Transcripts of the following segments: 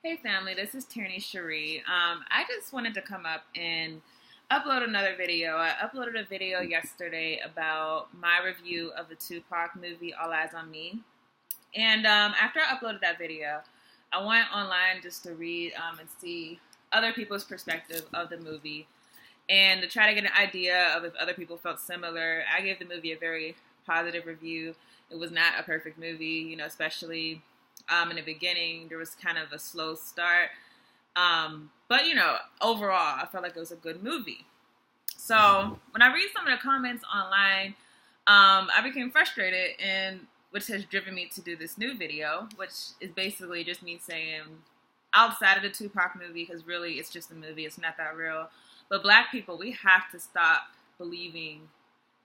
Hey family, this is Tierney Cherie. I just wanted to come up and upload another video. I uploaded a video yesterday about my review of the Tupac movie All Eyes on Me. And after I uploaded that video, I went online just to read and see other people's perspective of the movie and to try to get an idea of if other people felt similar. I gave the movie a very positive review. It was not a perfect movie, especially in the beginning. There was kind of a slow start. But, overall, I felt like it was a good movie. So when I read some of the comments online, I became frustrated, and which has driven me to do this new video, which is basically just me saying, outside of the Tupac movie, because really it's just a movie, it's not that real. But Black people, we have to stop believing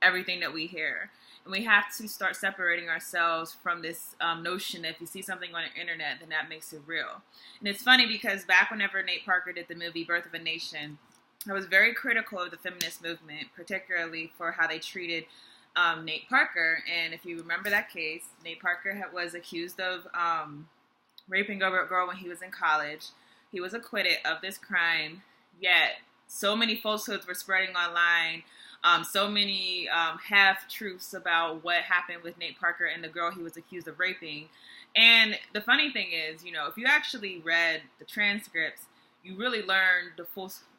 everything that we hear. And we have to start separating ourselves from this notion that if you see something on the internet, then that makes it real. And it's funny because back whenever Nate Parker did the movie Birth of a Nation, I was very critical of the feminist movement, particularly for how they treated Nate Parker. And if you remember that case, Nate Parker was accused of raping a girl when he was in college. He was acquitted of this crime, yet so many falsehoods were spreading online. So many half-truths about what happened with Nate Parker and the girl he was accused of raping. And the funny thing is, if you actually read the transcripts, you really learned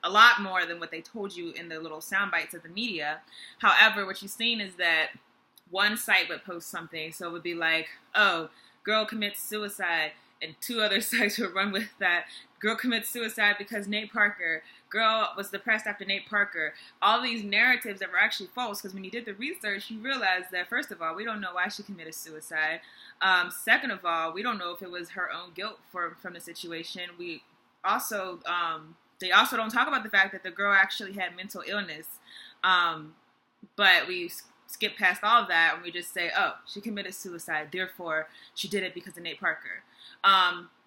a lot more than what they told you in the little sound bites of the media. However, what you've seen is that one site would post something, so it would be like, oh, girl commits suicide, and two other sites would run with that. Girl commits suicide because Nate Parker. Girl was depressed after Nate Parker. All these narratives that were actually false, because when you did the research, you realized that, first of all, we don't know why she committed suicide. Second of all, we don't know if it was her own guilt from the situation. We also, they also don't talk about the fact that the girl actually had mental illness. But we skip past all of that and we just say, oh, she committed suicide, therefore she did it because of Nate Parker.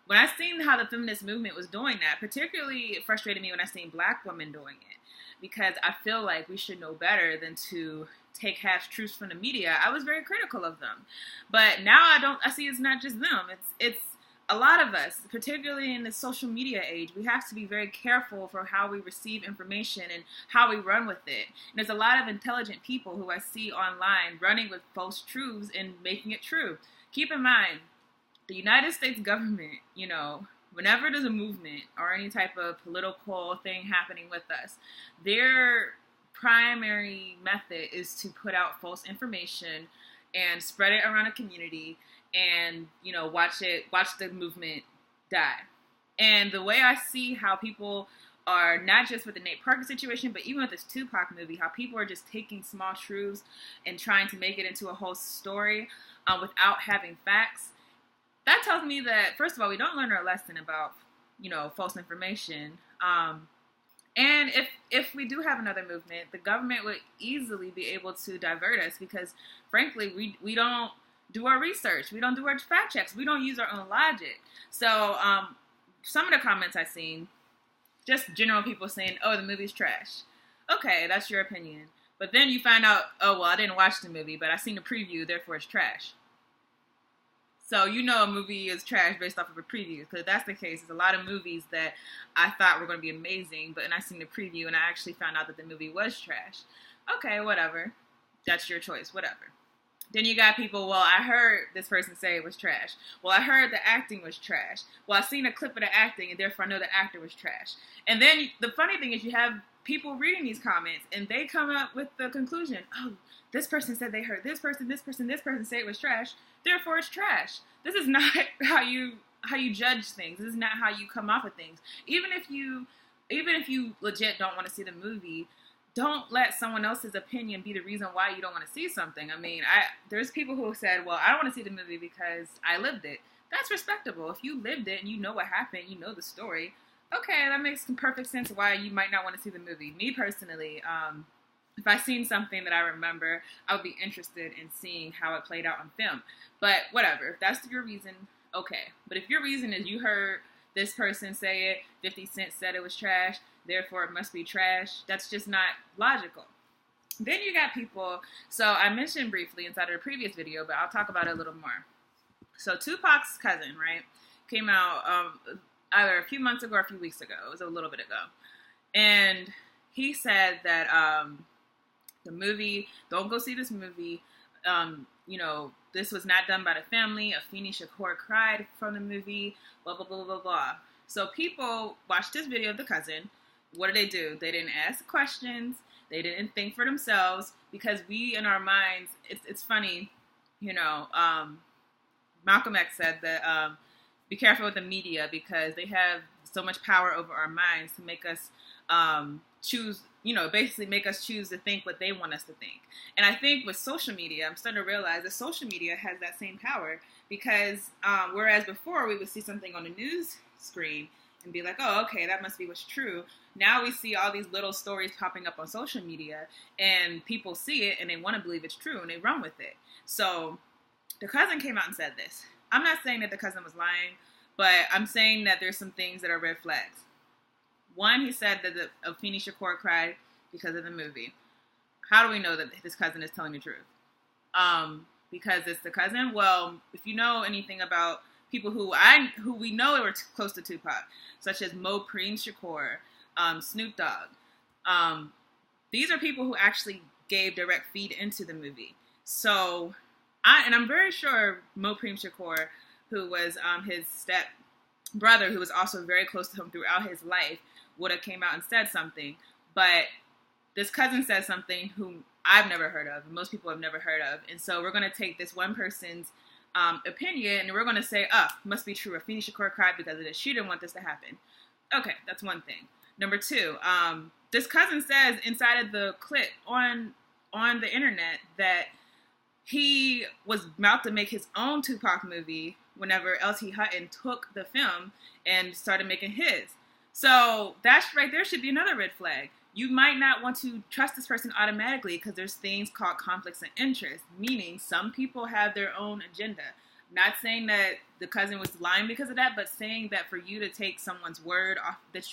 When I seen how the feminist movement was doing that, particularly it frustrated me when I seen Black women doing it, because I feel like we should know better than to take half-truths from the media. I was very critical of them. But now I see it's not just them. It's a lot of us, particularly in the social media age. We have to be very careful for how we receive information and how we run with it. And there's a lot of intelligent people who I see online running with false truths and making it true. Keep in mind, the United States government, whenever there's a movement or any type of political thing happening with us, their primary method is to put out false information and spread it around a community and, watch the movement die. And the way I see how people are, not just with the Nate Parker situation, but even with this Tupac movie, how people are just taking small truths and trying to make it into a whole story without having facts. That tells me that, first of all, we don't learn our lesson about, false information. And if we do have another movement, the government would easily be able to divert us because, frankly, we don't do our research. We don't do our fact checks. We don't use our own logic. So some of the comments I've seen, just general people saying, oh, the movie's trash. Okay, that's your opinion. But then you find out, oh, well, I didn't watch the movie, but I seen the preview, therefore it's trash. So a movie is trash based off of a preview. Because if that's the case, there's a lot of movies that I thought were going to be amazing, but then I seen the preview and I actually found out that the movie was trash. Okay, whatever. That's your choice, whatever. Then you got people, well, I heard this person say it was trash. Well, I heard the acting was trash. Well, I seen a clip of the acting and therefore I know the actor was trash. And then the funny thing is you have people reading these comments and they come up with the conclusion, oh, this person said they heard this person say it was trash, therefore it's trash. This is not how you judge things. This is not how you come off of things. Even if you legit don't want to see the movie, don't let someone else's opinion be the reason why you don't want to see something. I mean, there's people who have said, well, I don't want to see the movie because I lived it. That's respectable. If you lived it and you know what happened, you know the story, okay, that makes perfect sense why you might not want to see the movie. Me personally, if I've seen something that I remember, I would be interested in seeing how it played out on film. But whatever, if that's your reason, okay. But if your reason is you heard this person say it, 50 Cent said it was trash, therefore it must be trash, that's just not logical. Then you got people, so I mentioned briefly inside of the previous video, but I'll talk about it a little more. So Tupac's cousin, right, came out either a few months ago or a few weeks ago. It was a little bit ago. And he said that the movie, don't go see this movie. This was not done by the family. Afeni Shakur cried from the movie, blah, blah, blah, blah, blah. So people watched this video of the cousin. What did? They didn't ask questions. They didn't think for themselves, because we, in our minds, it's funny, Malcolm X said that be careful with the media, because they have so much power over our minds to make us choose, basically make us choose to think what they want us to think. And I think with social media, I'm starting to realize that social media has that same power, because whereas before we would see something on the news screen and be like, oh, okay, that must be what's true. Now we see all these little stories popping up on social media, and people see it and they want to believe it's true and they run with it. So the cousin came out and said this. I'm not saying that the cousin was lying, but I'm saying that there's some things that are red flags. One, he said that Afeni Shakur cried because of the movie. How do we know that this cousin is telling the truth? Because it's the cousin? Well, if you know anything about people who we know were close to Tupac, such as Mopreme Shakur, Snoop Dogg, these are people who actually gave direct feed into the movie. So, I'm very sure Mopreme Shakur, who was his step brother, who was also very close to him throughout his life, would have came out and said something. But this cousin said something whom I've never heard of, and most people have never heard of. And so we're going to take this one person's opinion, and we're going to say, must be true. Afeni Shakur cried because of this. She didn't want this to happen. Okay, that's one thing. Number two, this cousin says inside of the clip on the internet that he was about to make his own Tupac movie whenever L.T. Hutton took the film and started making his. So that right there should be another red flag. You might not want to trust this person automatically, because there's things called conflicts of interest, meaning some people have their own agenda. Not saying that the cousin was lying because of that, but saying that for you to take someone's word off that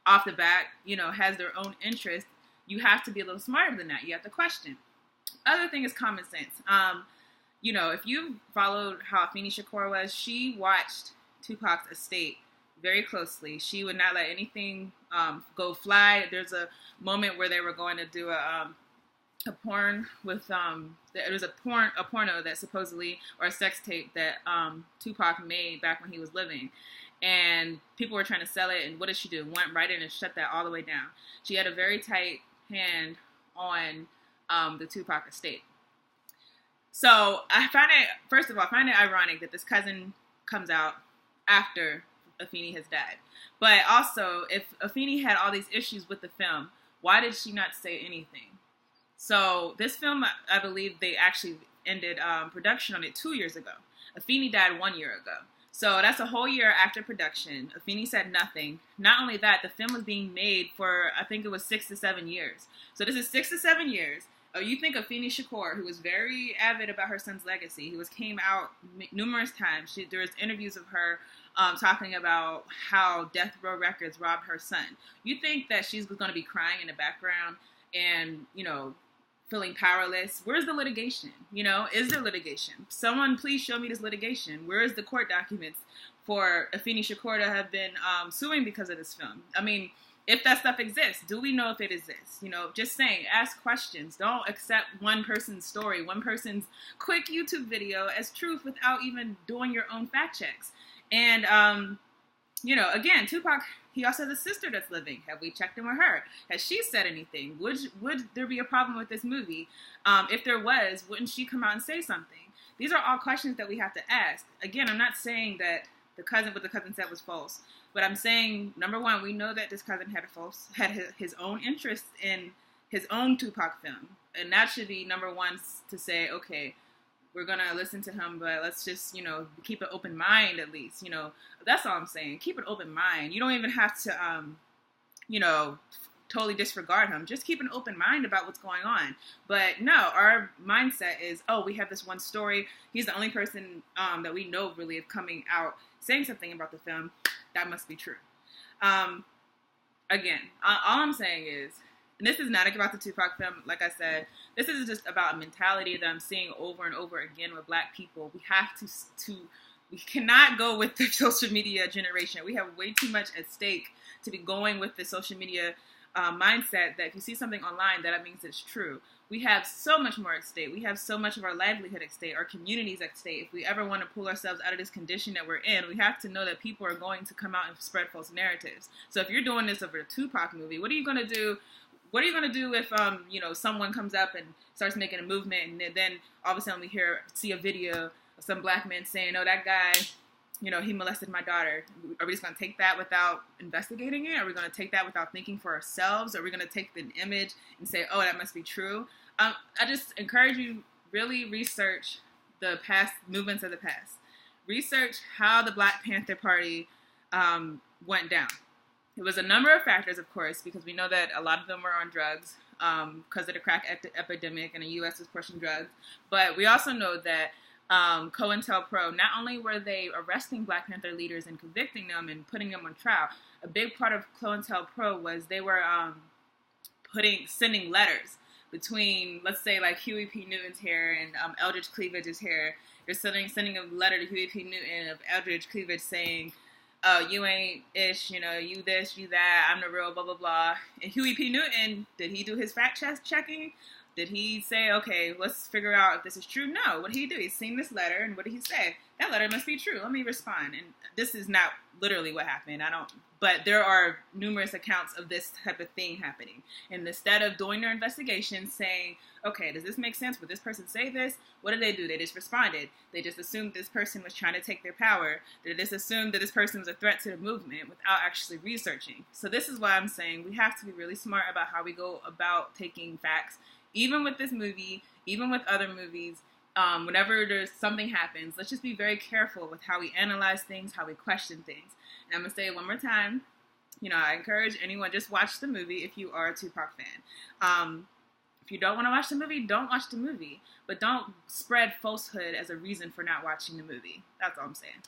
off the bat, has their own interest, you have to be a little smarter than that. You have to question. Other thing is common sense. If you followed how Afeni Shakur was, she watched Tupac's estate very closely. She would not let anything go fly. There's a moment where they were going to do a porn with it was a porno that supposedly, or a sex tape that Tupac made back when he was living, and people were trying to sell it. And what did she do? Went right in and shut that all the way down. She had a very tight hand on the Tupac estate. So I find it ironic that this cousin comes out after Afeni has died. But also, if Afeni had all these issues with the film, why did she not say anything? So this film, I believe they actually ended production on it 2 years ago. Afeni died 1 year ago. So that's a whole year after production. Afeni said nothing. Not only that, the film was being made for, I think it was 6 to 7 years. So this is 6 to 7 years. You think of Afeni Shakur, who was very avid about her son's legacy, who came out numerous times. There was interviews of her talking about how Death Row Records robbed her son. You think that she's going to be crying in the background and, feeling powerless? Where's the litigation? Is there litigation? Someone please show me this litigation. Where is the court documents for Afeni Shakur to have been suing because of this film? I mean, if that stuff exists, do we know if it exists? Just saying, ask questions. Don't accept one person's story, one person's quick YouTube video as truth without even doing your own fact checks. And, again, Tupac, he also has a sister that's living. Have we checked in with her? Has she said anything? Would there be a problem with this movie? If there was, wouldn't she come out and say something? These are all questions that we have to ask. Again, I'm not saying that what the cousin said was false. But I'm saying, number one, we know that this cousin had his own interest in his own Tupac film. And that should be number one, to say, okay, we're going to listen to him, but let's just, keep an open mind at least. That's all I'm saying. Keep an open mind. You don't even have to, totally disregard him. Just keep an open mind about what's going on. But no, our mindset is, we have this one story. He's the only person that we know really of coming out saying something about the film. That must be true. Again, all I'm saying is, and this is not about the Tupac film, like I said, this is just about a mentality that I'm seeing over and over again with Black people. We have to We cannot go with the social media generation. We have way too much at stake to be going with the social media mindset that if you see something online, that means it's true. We have so much more at stake. We have so much of our livelihood at stake, our communities at stake. If we ever want to pull ourselves out of this condition that we're in, we have to know that people are going to come out and spread false narratives. So if you're doing this over a Tupac movie, what are you going to do? What are you going to do if someone comes up and starts making a movement, and then all of a sudden we see a video of some black man saying, "Oh, that guy, he molested my daughter." Are we just going to take that without investigating it? Are we going to take that without thinking for ourselves? Are we going to take the image and say, "Oh, that must be true"? I just encourage you, really research the past movements of the past. Research how the Black Panther Party went down. It was a number of factors, of course, because we know that a lot of them were on drugs because of the crack epidemic, and the U.S. was pushing drugs. But we also know that COINTELPRO, not only were they arresting Black Panther leaders and convicting them and putting them on trial, a big part of COINTELPRO was they were sending letters between, let's say, like Huey P. Newton's hair and Eldridge Cleavage's hair. They're sending a letter to Huey P. Newton of Eldridge Cleavage saying, "Oh, you ain't ish, you this, you that, I'm the real, blah, blah, blah." And Huey P. Newton, did he do his fact checking? Did he say, okay, let's figure out if this is true? No. What did he do? He's seen this letter, and what did he say? That letter must be true. Let me respond. And this is not literally what happened. But there are numerous accounts of this type of thing happening. And instead of doing their investigation, saying, okay, does this make sense? Would this person say this? What did they do? They just responded. They just assumed this person was trying to take their power. They just assumed that this person was a threat to the movement without actually researching. So this is why I'm saying we have to be really smart about how we go about taking facts. Even with this movie, even with other movies, whenever there's something happens, let's just be very careful with how we analyze things, how we question things. And I'm going to say it one more time. I encourage anyone, just watch the movie if you are a Tupac fan. If you don't want to watch the movie, don't watch the movie. But don't spread falsehood as a reason for not watching the movie. That's all I'm saying.